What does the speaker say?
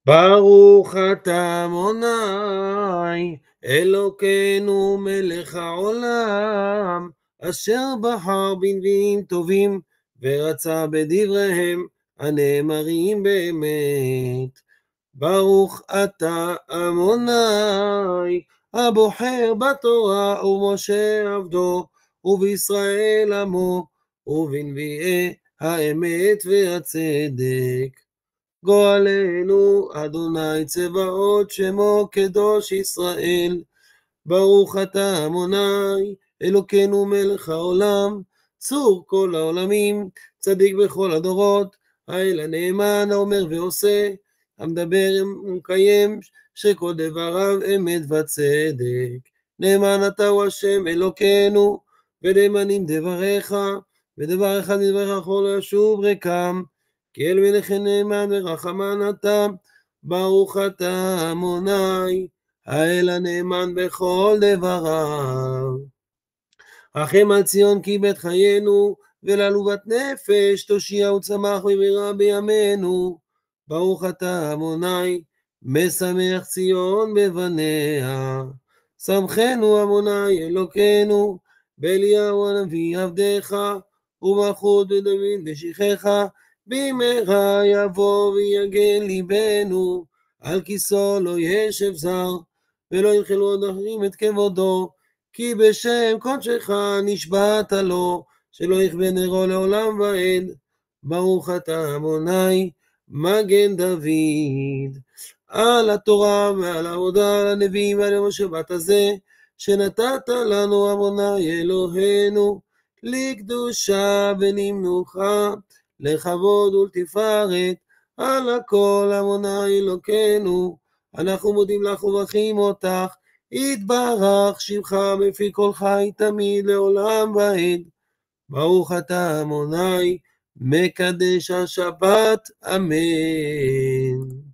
ברוך אתה אדוני אלוקינו מלך העולם, אשר בחר בנביאים טובים ורצה בדבריהם הנאמרים באמת. ברוך אתה אדוני הבוחר בתורה ובמשה עבדו ובישראל עמו ובנביאי האמת והצדק. גואלנו אדוני צבאות שמו קדוש ישראל. ברוך אתה אדוני אלוקינו מלך העולם, צור כל העולמים, צדיק בכל הדורות, האל הנאמן האומר ועושה, המדבר ומקיים, שכל דבריו אמת וצדק. נאמן אתה הוא השם אלוקינו, ונאמנים דבריך, ודבר אחד מדבריך לא ישוב ריקם, כי אל מלך נאמן ורחמן אתה. ברוך אתה אדוני האל הנאמן בכל דבריו. רחם על ציון כי בית חיינו, ולעלובת נפש תושיע וצמח במהרה בימינו. ברוך אתה אדוני משמח ציון בבניה. שמחנו אדוני אלוקינו באליהו הנביא עבדך, ובמלכות בדוד משיחך, במהרה יבוא ויגל ליבנו. על כיסאו לא ישב זר, ולא ינחלו עוד אחרים את כבודו, כי בשם קודשך נשבעת לו, שלא יכבה נרו לעולם ועד. ברוך אתה אדוני מגן דוד. על התורה ועל העבודה, על הנביאים ועל יום השבת הזה, שנתת לנו אדוני אלוהינו, לקדושה ולמנוחה, לכבוד ולתפארת, על הכל אדוני אלוקינו. אנחנו מודים לך ומברכים אותך, יתברך שמך בפי כל חי תמיד לעולם ועד. ברוך אתה אדוני מקדש השבת, אמן.